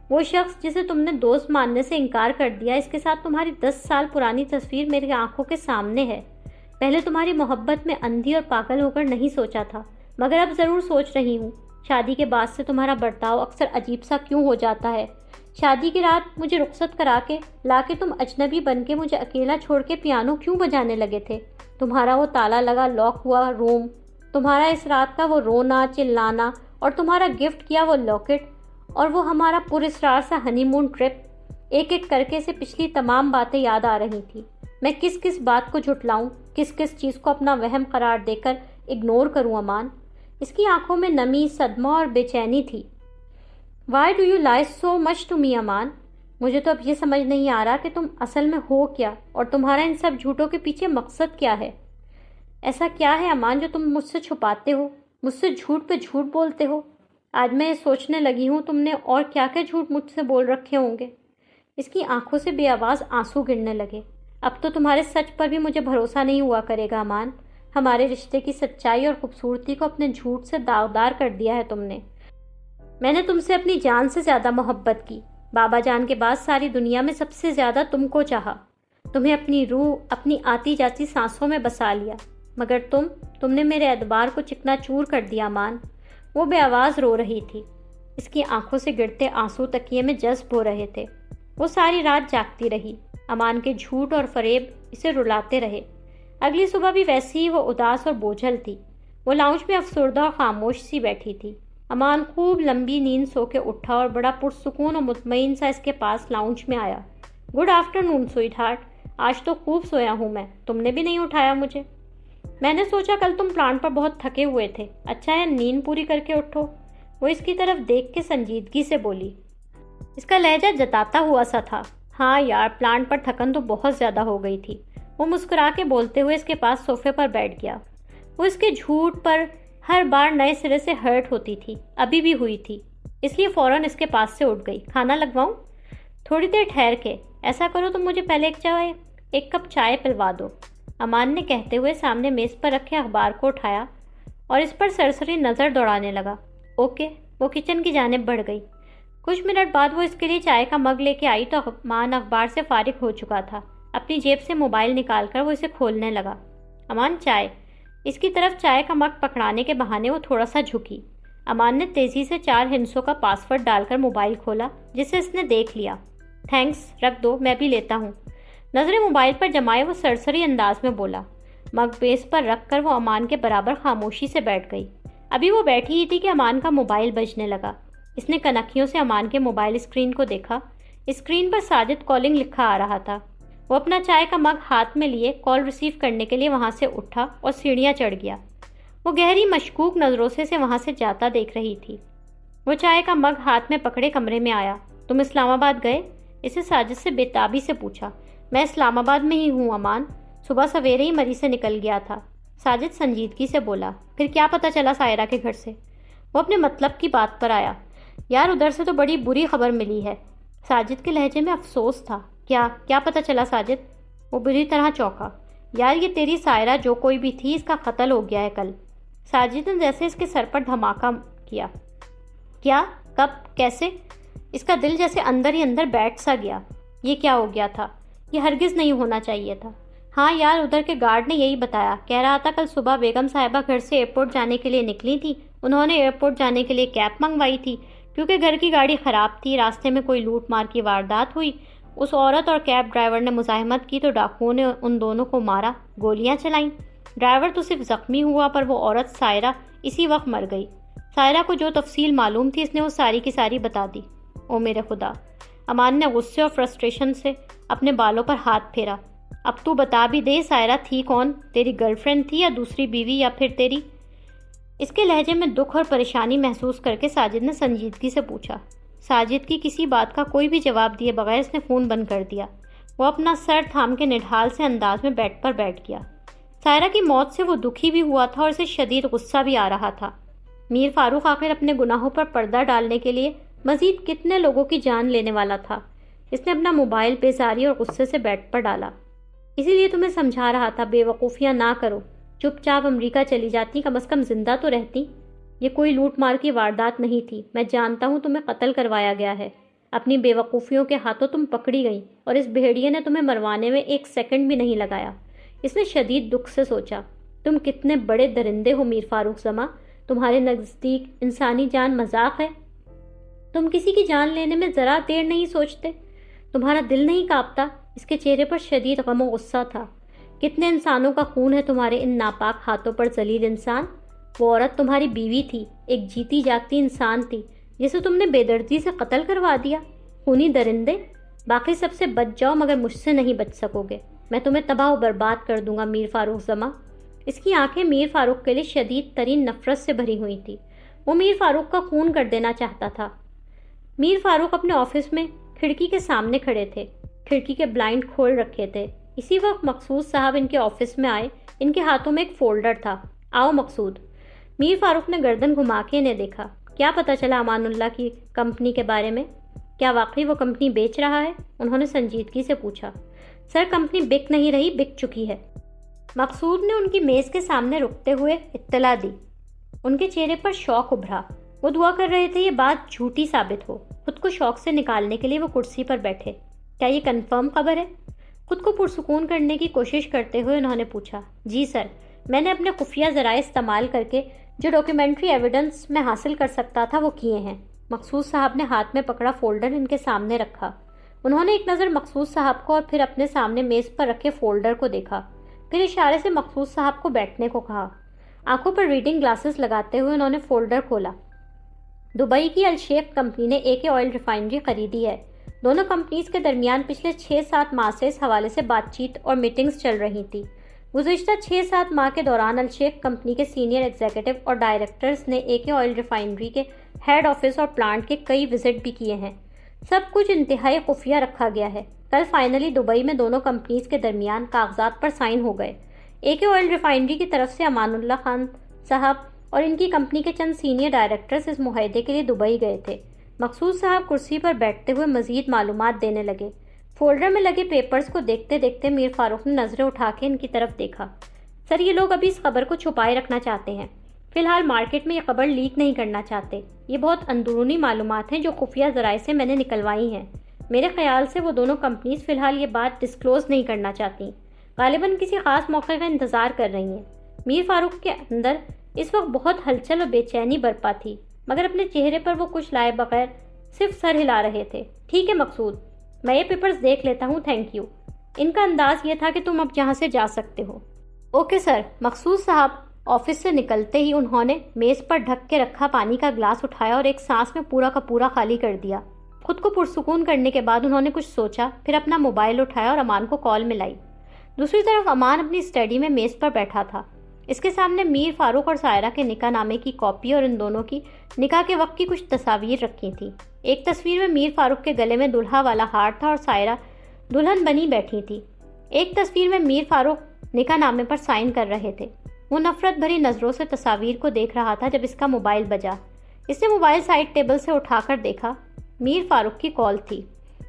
وہ شخص جسے تم نے دوست ماننے سے انکار کر دیا، اس کے ساتھ تمہاری 10 سال پرانی تصویر میری آنکھوں کے سامنے ہے۔ پہلے تمہاری محبت میں اندھی اور پاگل ہو کر نہیں سوچا تھا، مگر اب ضرور سوچ رہی ہوں۔ شادی کے بعد سے تمہارا برتاؤ اکثر عجیب سا کیوں ہو جاتا ہے؟ شادی کی رات مجھے رخصت کرا کے لا کے تم اجنبی بن کے مجھے اکیلا چھوڑ کے پیانو کیوں بجانے لگے تھے؟ تمہارا وہ تالا لگا لاک ہوا روم، تمہارا اس رات کا وہ رونا چلانا، اور تمہارا گفٹ کیا وہ لاکٹ، اور وہ ہمارا پراسرار سا ہنی مون ٹرپ، ایک ایک کر کے سے پچھلی تمام باتیں یاد آ رہی تھیں۔ میں کس کس بات کو جھٹلاؤں، کس کس چیز کو اپنا وہم قرار دے کر اگنور کروں امان؟ اس کی آنکھوں میں نمی، صدمہ اور بے چینی تھی۔ وائی ڈو یو لائی سو مچ ٹو می امان؟ مجھے تو اب یہ سمجھ نہیں آ رہا کہ تم اصل میں ہو کیا، اور تمہارا ان سب جھوٹوں کے پیچھے مقصد کیا ہے۔ ایسا کیا ہے امان جو تم مجھ سے چھپاتے ہو، مجھ سے جھوٹ پہ جھوٹ بولتے ہو؟ آج میں یہ سوچنے لگی ہوں تم نے اور کیا کیا جھوٹ مجھ سے بول رکھے ہوں گے۔ اس کی آنکھوں سے بے آواز آنسو گرنے لگے۔ اب تو تمہارے سچ پر بھی مجھے بھروسہ نہیں ہوا کرے گا امان۔ ہمارے رشتے کی سچائی اور خوبصورتی کو اپنے جھوٹ سے داغدار کر دیا ہے تم نے۔ میں نے تم سے اپنی جان سے زیادہ محبت کی۔ بابا جان کے بعد ساری دنیا میں سب سے زیادہ تم کو چاہا۔ تمہیں اپنی روح، اپنی آتی جاتی سانسوں میں بسا لیا، مگر تم نے میرے اعتبار کو چکنا چور کر دیا امان۔ وہ بے آواز رو رہی تھی۔ اس کی آنکھوں سے گرتے آنسو تکیے میں جذب ہو رہے تھے۔ وہ ساری رات جاگتی رہی۔ امان کے جھوٹ اور فریب اسے رلاتے رہے۔ اگلی صبح بھی ویسی ہی وہ اداس اور بوجھل تھی۔ وہ لاؤنج میں افسردہ اور خاموش سی بیٹھی تھی۔ امان خوب لمبی نیند سو کے اٹھا اور بڑا پرسکون اور مطمئن سا اس کے پاس لاؤنج میں آیا۔ گڈ آفٹر نون سویٹ ہارٹ، آج تو خوب سویا ہوں میں، تم نے بھی نہیں اٹھایا مجھے۔ میں نے سوچا کل تم پلانٹ پر بہت تھکے ہوئے تھے، اچھا ہے نیند پوری کر کے اٹھو۔ وہ اس کی طرف دیکھ کے سنجیدگی سے بولی۔ اس کا لہجہ جتاتا ہوا سا تھا۔ ہاں یار، پلانٹ پر تھکن تو بہت زیادہ ہو گئی تھی۔ وہ مسکرا کے بولتے ہوئے اس کے پاس صوفے پر بیٹھ گیا۔ وہ اس کے جھوٹ پر ہر بار نئے سرے سے ہرٹ ہوتی تھی، ابھی بھی ہوئی تھی، اس لیے فوراً اس کے پاس سے اٹھ گئی۔ کھانا لگواؤں؟ تھوڑی دیر ٹھہر کے۔ ایسا کرو تم مجھے پہلے ایک کپ چائے پلوا دو، امان نے کہتے ہوئے سامنے میز پر رکھے اخبار کو اٹھایا اور اس پر سرسری نظر دوڑانے لگا۔ اوکے۔ وہ کچن کی جانب بڑھ گئی۔ کچھ منٹ بعد وہ اس کے لیے چائے کا مگ لے کے آئی تو امان اخبار سے فارغ ہو چکا تھا۔ اپنی جیب سے موبائل نکال کر وہ اسے کھولنے لگا۔ امان چائے۔ اس کی طرف چائے کا مگ پکڑانے کے بہانے وہ تھوڑا سا جھکی۔ امان نے تیزی سے 4 ہندسوں کا پاس ورڈ ڈال کر موبائل کھولا، جسے اس نے دیکھ لیا۔ تھینکس، رکھ دو، میں بھی لیتا ہوں۔ نظریں موبائل پر جمائے وہ سرسری انداز میں بولا۔ مگ بیس پر رکھ کر وہ امان کے برابر خاموشی سے بیٹھ گئی۔ ابھی وہ بیٹھی ہی تھی کہ امان کا موبائل بجنے لگا۔ اس نے کنکھیوں سے امان کے موبائل اسکرین کو دیکھا۔ اسکرین پر ساجد کالنگ لکھا آ رہا تھا۔ وہ اپنا چائے کا مگ ہاتھ میں لیے کال ریسیو کرنے کے لیے وہاں سے اٹھا اور سیڑھیاں چڑھ گیا۔ وہ گہری مشکوک نظروں سے اسے وہاں سے جاتا دیکھ رہی تھی۔ وہ چائے کا مگ ہاتھ میں پکڑے کمرے میں آیا۔ تم اسلام آباد گئے؟ اسے ساجد سے بےتابی سے پوچھا۔ میں اسلام آباد میں ہی ہوں امان، صبح سویرے ہی مری سے نکل گیا تھا، ساجد سنجیدگی سے بولا۔ پھر کیا پتہ چلا سائرہ کے گھر سے؟ وہ اپنے مطلب کی بات پر آیا۔ یار ادھر سے تو بڑی بری خبر ملی ہے۔ ساجد کے لہجے میں افسوس تھا۔ کیا پتہ چلا ساجد؟ وہ بری طرح چونکا۔ یار یہ تیری سائرہ جو کوئی بھی تھی، اس کا قتل ہو گیا ہے کل۔ ساجد نے جیسے اس کے سر پر دھماکہ کیا۔ کیا؟ کب؟ کیسے؟ اس کا دل جیسے اندر ہی اندر بیٹھ سا گیا۔ یہ کیا ہو گیا تھا؟ یہ ہرگز نہیں ہونا چاہیے تھا۔ ہاں یار، ادھر کے گارڈ نے یہی بتایا، کہہ رہا تھا کل صبح بیگم صاحبہ گھر سے ایئرپورٹ جانے کے لیے نکلی تھی۔ انہوں نے ایئرپورٹ جانے کے لیے کیب منگوائی تھی، کیونکہ گھر کی گاڑی خراب تھی، راستے میں کوئی لوٹ مار کی واردات ہوئی۔ اس عورت اور کیب ڈرائیور نے مزاحمت کی تو ڈاکوؤں نے ان دونوں کو مارا، گولیاں چلائیں۔ ڈرائیور تو صرف زخمی ہوا، پر وہ عورت سائرہ اسی وقت مر گئی۔ سائرہ کو جو تفصیل معلوم تھی اس نے وہ ساری کی ساری بتا دی۔ او میرے خدا! امان نے غصے اور فرسٹریشن سے اپنے بالوں پر ہاتھ پھیرا۔ اب تو بتا بھی دے، سائرہ تھی کون؟ تیری گرل فرینڈ تھی یا دوسری بیوی یا پھر تیری؟ اس کے لہجے میں دکھ اور پریشانی محسوس کر کے ساجد نے سنجیدگی سے پوچھا۔ ساجد کی کسی بات کا کوئی بھی جواب دیے بغیر اس نے فون بند کر دیا۔ وہ اپنا سر تھام کے نڈھال سے انداز میں بیڈ پر بیٹھ گیا۔ سائرہ کی موت سے وہ دکھی بھی ہوا تھا اور اسے شدید غصہ بھی آ رہا تھا۔ میر فاروق آخر اپنے گناہوں پر پردہ ڈالنے کے لیے مزید کتنے لوگوں کی جان لینے والا تھا؟ اس نے اپنا موبائل بیزاری اور غصے سے بیڈ پر ڈالا۔ اسی لیے تمہیں سمجھا رہا تھا بے وقوفیاں نہ کرو، چپ چاپ امریکہ چلی جاتی، کم از کم زندہ تو رہتی۔ یہ کوئی لوٹ مار کی واردات نہیں تھی، میں جانتا ہوں تمہیں قتل کروایا گیا ہے۔ اپنی بے وقوفیوں کے ہاتھوں تم پکڑی گئی اور اس بھیڑیے نے تمہیں مروانے میں 1 سیکنڈ بھی نہیں لگایا۔ اس نے شدید دکھ سے سوچا، تم کتنے بڑے درندے ہو میر فاروق زماں، تمہارے نزدیک انسانی جان مذاق ہے؟ تم کسی کی جان لینے میں ذرا دیر نہیں سوچتے؟ تمہارا دل نہیں کانپتا؟ اس کے چہرے پر شدید غم و غصہ تھا۔ کتنے انسانوں کا خون ہے تمہارے ان ناپاک ہاتھوں پر ذلیل انسان۔ وہ عورت تمہاری بیوی تھی، ایک جیتی جاگتی انسان تھی، جسے تم نے بے دردی سے قتل کروا دیا۔ خونی درندے! باقی سب سے بچ جاؤ مگر مجھ سے نہیں بچ سکو گے۔ میں تمہیں تباہ و برباد کر دوں گا میر فاروق زماں۔ اس کی آنکھیں میر فاروق کے لیے شدید ترین نفرت سے بھری ہوئی تھی۔ وہ میر فاروق کا خون کر دینا چاہتا تھا۔ میر فاروق اپنے آفس میں کھڑکی کے سامنے کھڑے تھے، کھڑکی کے بلائنڈ کھول رکھے تھے۔ اسی وقت مقصود صاحب ان کے آفس میں آئے۔ ان کے ہاتھوں میں ایک فولڈر تھا۔ آؤ مقصود۔ میر فاروق نے گردن گھما کے انہیں دیکھا۔ کیا پتہ چلا امان اللہ کی کمپنی کے بارے میں؟ کیا واقعی وہ کمپنی بیچ رہا ہے؟ انہوں نے سنجیدگی سے پوچھا۔ سر، کمپنی بک نہیں رہی، بک چکی ہے۔ مقصود نے ان کی میز کے سامنے رکتے ہوئے اطلاع دی۔ ان کے چہرے پر شوق ابھرا۔ وہ دعا کر رہے تھے یہ بات جھوٹی ثابت ہو۔ خود کو شوق سے نکالنے کے لیے وہ کرسی پر بیٹھے۔ کیا یہ کنفرم خبر ہے؟ خود کو پرسکون کرنے کی کوشش کرتے ہوئے انہوں نے پوچھا۔ جی سر، میں نے اپنے خفیہ ذرائع استعمال کر کے جو ڈاکیومنٹری ایویڈنس میں حاصل کر سکتا تھا وہ کیے ہیں۔ مقصود صاحب نے ہاتھ میں پکڑا فولڈر ان کے سامنے رکھا۔ انہوں نے ایک نظر مقصود صاحب کو اور پھر اپنے سامنے میز پر رکھے فولڈر کو دیکھا، پھر اشارے سے مقصود صاحب کو بیٹھنے کو کہا۔ آنکھوں پر ریڈنگ گلاسز لگاتے ہوئے انہوں نے فولڈر کھولا۔ دبئی کی الشیخ کمپنی نے AK آئل ریفائنری خریدی ہے۔ دونوں کمپنیز کے درمیان پچھلے 6-7 ماہ سے اس حوالے سے بات چیت اور میٹنگز چل رہی تھی۔ گزشتہ 6-7 ماہ کے دوران الشیخ کمپنی کے سینئر ایگزیکٹو اور ڈائریکٹرز نے AK آئل ریفائنری کے ہیڈ آفس اور پلانٹ کے کئی وزٹ بھی کیے ہیں۔ سب کچھ انتہائی خفیہ رکھا گیا ہے۔ کل فائنلی دبئی میں دونوں کمپنیز کے درمیان کاغذات پر سائن ہو گئے۔ AK آئل ریفائنری کی طرف سے امان اللہ خان صاحب اور ان کی کمپنی کے چند سینئر ڈائریکٹرز اس معاہدے کے لیے دبئی گئے تھے۔ مقصود صاحب کرسی پر بیٹھتے ہوئے مزید معلومات دینے لگے۔ فولڈر میں لگے پیپرز کو دیکھتے دیکھتے میر فاروق نے نظریں اٹھا کے ان کی طرف دیکھا۔ سر، یہ لوگ ابھی اس خبر کو چھپائے رکھنا چاہتے ہیں۔ فی الحال مارکیٹ میں یہ خبر لیک نہیں کرنا چاہتے۔ یہ بہت اندرونی معلومات ہیں جو خفیہ ذرائع سے میں نے نکلوائی ہیں۔ میرے خیال سے وہ دونوں کمپنیز فی الحال یہ بات ڈسکلوز نہیں کرنا چاہتی، غالباً کسی خاص موقع کا انتظار کر رہی ہیں۔ میر فاروق کے اندر اس وقت بہت ہلچل اور بے چینی برپا تھی، مگر اپنے چہرے پر وہ کچھ لائے بغیر صرف سر ہلا رہے تھے۔ ٹھیک ہے مقصود، میں یہ پیپرز دیکھ لیتا ہوں، تھینک یو۔ ان کا انداز یہ تھا کہ تم اب یہاں سے جا سکتے ہو۔ Okay sir. مقصود صاحب آفس سے نکلتے ہی انہوں نے میز پر ڈھک کے رکھا پانی کا گلاس اٹھایا اور ایک سانس میں پورا کا پورا خالی کر دیا۔ خود کو پرسکون کرنے کے بعد انہوں نے کچھ سوچا، پھر اپنا موبائل اٹھایا اور امان کو کال ملائی۔ دوسری طرف امان اپنی اسٹڈی میں میز پر بیٹھا تھا۔ اس کے سامنے میر فاروق اور سائرہ کے نکاح نامے کی کاپی اور ان دونوں کی نکاح کے وقت کی کچھ تصاویر رکھی تھیں۔ ایک تصویر میں میر فاروق کے گلے میں دلہا والا ہار تھا اور سائرہ دلہن بنی بیٹھی تھی۔ ایک تصویر میں میر فاروق نکاح نامے پر سائن کر رہے تھے۔ وہ نفرت بھری نظروں سے تصاویر کو دیکھ رہا تھا جب اس کا موبائل بجا۔ اس نے موبائل سائڈ ٹیبل سے اٹھا کر دیکھا۔ میر فاروق کی کال تھی۔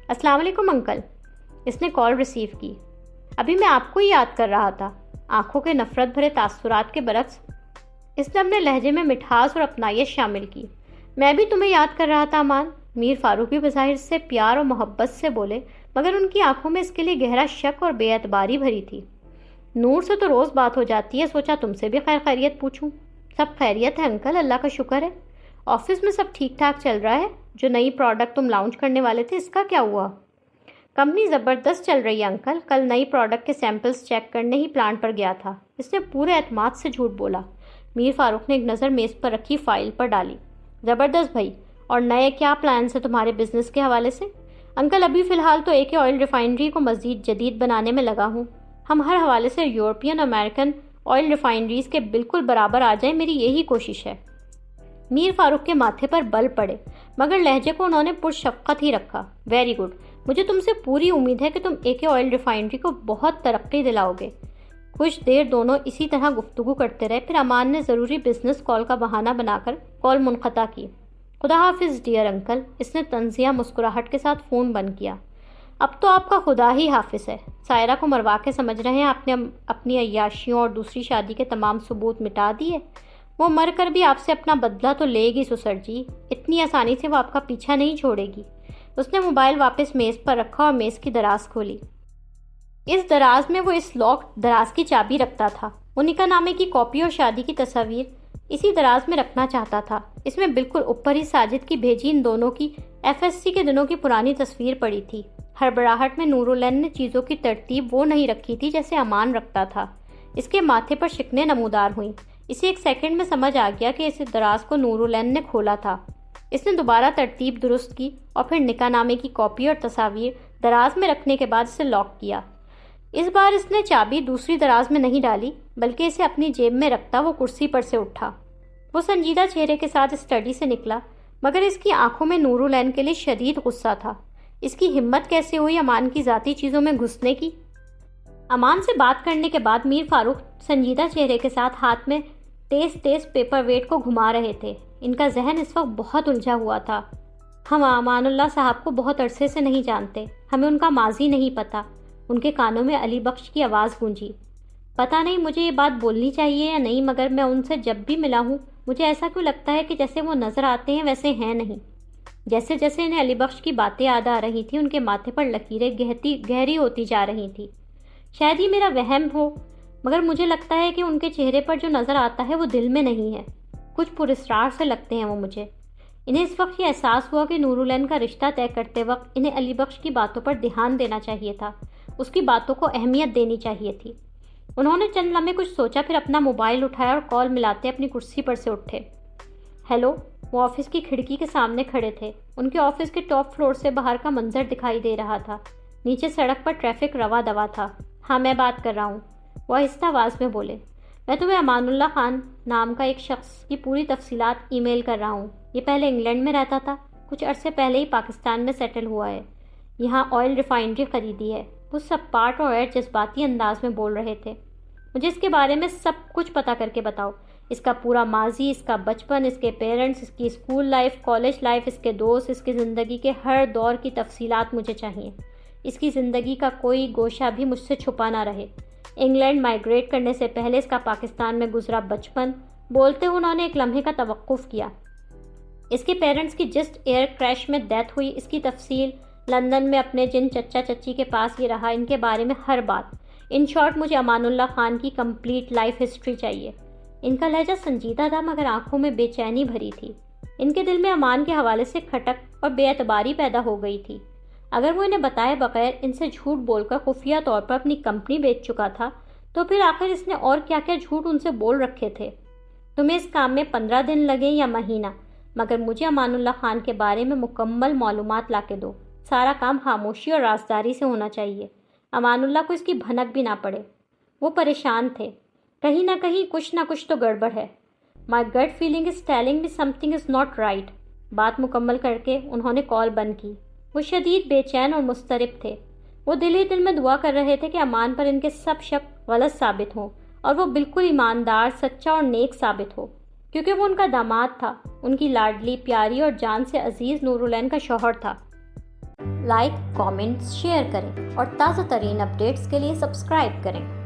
السلام علیکم انکل۔ اس نے کال ریسیو کی۔ ابھی میں آپ کو ہی یاد کر رہا تھا۔ آنکھوں کے نفرت بھرے تاثرات کے برعکس اس نے اپنے لہجے میں مٹھاس اور اپنائیت شامل کی۔ میں بھی تمہیں یاد کر رہا تھا امان۔ میر فاروق بھی بظاہر سے پیار اور محبت سے بولے، مگر ان کی آنکھوں میں اس کے لیے گہرا شک اور بے اعتباری بھری تھی۔ نور سے تو روز بات ہو جاتی ہے، سوچا تم سے بھی خیر خیریت پوچھوں۔ سب خیریت ہے انکل، اللہ کا شکر ہے۔ آفس میں سب ٹھیک ٹھاک چل رہا ہے؟ جو نئی پروڈکٹ تم لانچ کرنے والے تھے اس کا کیا ہوا؟ کمپنی زبردست چل رہی ہے انکل، کل نئی پروڈکٹ کے سیمپلز چیک کرنے ہی پلانٹ پر گیا تھا۔ اس نے پورے اعتماد سے جھوٹ بولا۔ میر فاروق نے ایک نظر میز پر رکھی فائل پر ڈالی۔ زبردست بھائی، اور نئے کیا پلانس ہیں تمہارے بزنس کے حوالے سے؟ انکل ابھی فی الحال تو AK آئل ریفائنری کو مزید جدید بنانے میں لگا ہوں۔ ہم ہر حوالے سے یورپین اور امریکن آئل ریفائنریز کے بالکل برابر آ جائیں، میری یہی کوشش ہے۔ میر فاروق کے ماتھے پر بل پڑے، مگر لہجے کو انہوں نے پرشفقت ہی رکھا۔ ویری گڈ، مجھے تم سے پوری امید ہے کہ تم AK آئل ریفائنری کو بہت ترقی دلاؤ گے۔ کچھ دیر دونوں اسی طرح گفتگو کرتے رہے، پھر امان نے ضروری بزنس کال کا بہانہ بنا کر کال منقطع کی۔ خدا حافظ ڈیئر انکل، اس نے طنزیہ مسکراہٹ کے ساتھ فون بند کیا۔ اب تو آپ کا خدا ہی حافظ ہے۔ سائرہ کو مروا کے سمجھ رہے ہیں آپ نے اپنی عیاشیوں اور دوسری شادی کے تمام ثبوت مٹا دیے؟ وہ مر کر بھی آپ سے اپنا بدلہ تو لے گی سسر جی، اتنی آسانی سے وہ آپ کا پیچھا نہیں چھوڑے گی۔ اس نے موبائل واپس میز پر رکھا اور میز کی دراز کھولی۔ اس دراز میں وہ اس لاک دراز کی چابی رکھتا تھا۔ وہ نکاح نامے کی کاپی اور شادی کی تصاویر اسی دراز میں رکھنا چاہتا تھا۔ اس میں بالکل اوپر ہی ساجد کی بھیجی ان دونوں کی FSC کے دنوں کی پرانی تصویر پڑی تھی۔ ہڑبڑاہٹ میں نورالعین نے چیزوں کی ترتیب وہ نہیں رکھی تھی جیسے امان رکھتا تھا۔ اس کے ماتھے پر شکنیں نمودار ہوئیں۔ اسے ایک سیکنڈ میں سمجھ آ گیا کہ اس دراز کو نورالعین نے کھولا تھا۔ اس نے دوبارہ ترتیب درست کی اور پھر نکاح نامے کی کاپی اور تصاویر دراز میں رکھنے کے بعد اسے لاک کیا۔ اس بار اس نے چابی دوسری دراز میں نہیں ڈالی بلکہ اسے اپنی جیب میں رکھتا وہ کرسی پر سے اٹھا۔ وہ سنجیدہ چہرے کے ساتھ اسٹڈی سے نکلا، مگر اس کی آنکھوں میں نور العین کے لیے شدید غصہ تھا۔ اس کی ہمت کیسے ہوئی امان کی ذاتی چیزوں میں گھسنے کی؟ امان سے بات کرنے کے بعد میر فاروق سنجیدہ چہرے کے ساتھ ہاتھ میں تیز تیز پیپر ویٹ کو گھما رہے تھے۔ ان کا ذہن اس وقت بہت الجھا ہوا تھا۔ ہم امان اللہ صاحب کو بہت عرصے سے نہیں جانتے، ہمیں ان کا ماضی نہیں پتہ۔ ان کے کانوں میں علی بخش کی آواز گونجی۔ پتہ نہیں مجھے یہ بات بولنی چاہیے یا نہیں، مگر میں ان سے جب بھی ملا ہوں مجھے ایسا کیوں لگتا ہے کہ جیسے وہ نظر آتے ہیں ویسے ہیں نہیں۔ جیسے جیسے انہیں علی بخش کی باتیں یاد آ رہی تھیں ان کے ماتھے پر لکیریں گہری ہوتی جا رہی تھیں۔ شاید یہ میرا وہم ہو، مگر مجھے لگتا ہے کہ ان کے چہرے پر جو نظر آتا ہے وہ دل میں نہیں ہے۔ کچھ پراسرار سے لگتے ہیں وہ مجھے۔ انہیں اس وقت یہ احساس ہوا کہ نور العین کا رشتہ طے کرتے وقت انہیں علی بخش کی باتوں پر دھیان دینا چاہیے تھا، اس کی باتوں کو اہمیت دینی چاہیے تھی۔ انہوں نے چند لمحے کچھ سوچا، پھر اپنا موبائل اٹھایا اور کال ملاتے اپنی کرسی پر سے اٹھے۔ ہیلو۔ وہ آفس کی کھڑکی کے سامنے کھڑے تھے۔ ان کے آفس کے ٹاپ فلور سے باہر کا منظر دکھائی دے رہا تھا۔ نیچے سڑک پر ٹریفک رواں دواں تھا۔ ہاں میں بات کر رہا ہوں، وہ آہستہ آواز میں بولے۔ میں تمہیں امان اللہ خان نام کا ایک شخص کی پوری تفصیلات ای میل کر رہا ہوں۔ یہ پہلے انگلینڈ میں رہتا تھا، کچھ عرصے پہلے ہی پاکستان میں سیٹل ہوا ہے، یہاں آئل ریفائنری خریدی ہے۔ وہ سب پارٹ اور ایڈ جذباتی انداز میں بول رہے تھے۔ مجھے اس کے بارے میں سب کچھ پتہ کر کے بتاؤ، اس کا پورا ماضی، اس کا بچپن، اس کے پیرنٹس، اس کی اسکول لائف، کالج لائف، اس کے دوست، اس کی زندگی کے ہر دور کی تفصیلات مجھے چاہیے۔ اس کی زندگی کا کوئی گوشہ بھی مجھ سے چھپا نہ رہے۔ انگلینڈ مائیگریٹ کرنے سے پہلے اس کا پاکستان میں گزرا بچپن۔ بولتے ہوئے انہوں نے ایک لمحے کا توقف کیا۔ اس کے پیرنٹس کی جس ایئر کریش میں ڈیتھ ہوئی، اس کی تفصیل، لندن میں اپنے جن چچا چچی کے پاس یہ رہا، ان کے بارے میں ہر بات۔ ان شارٹ مجھے امان اللہ خان کی کمپلیٹ لائف ہسٹری چاہیے۔ ان کا لہجہ سنجیدہ تھا مگر آنکھوں میں بے چینی بھری تھی۔ ان کے دل میں امان کے حوالے سے کھٹک اور بے اعتباری پیدا ہو گئی تھی۔ اگر وہ انہیں بتائے بغیر ان سے جھوٹ بول کر خفیہ طور پر اپنی کمپنی بیچ چکا تھا، تو پھر آخر اس نے اور کیا کیا جھوٹ ان سے بول رکھے تھے؟ تمہیں اس کام میں 15 دن لگیں یا مہینہ، مگر مجھے امان اللہ خان کے بارے میں مکمل معلومات لا کے دو۔ سارا کام خاموشی اور رازداری سے ہونا چاہیے۔ امان اللہ کو اس کی بھنک بھی نہ پڑے۔ وہ پریشان تھے، کہیں نہ کچھ تو گڑبڑ ہے۔ My gut feeling is telling me something is not right۔ بات مکمل کر کے انہوں نے کال بند کی۔ وہ شدید بے چین اور مضطرب تھے۔ وہ دل ہی دل میں دعا کر رہے تھے کہ امان پر ان کے سب شک غلط ثابت ہوں اور وہ بالکل ایماندار، سچا اور نیک ثابت ہو، کیونکہ وہ ان کا داماد تھا، ان کی لاڈلی، پیاری اور جان سے عزیز نور العین کا شوہر تھا۔ لائک، کامنٹس، شیئر کریں اور تازہ ترین اپڈیٹس کے لیے سبسکرائب کریں۔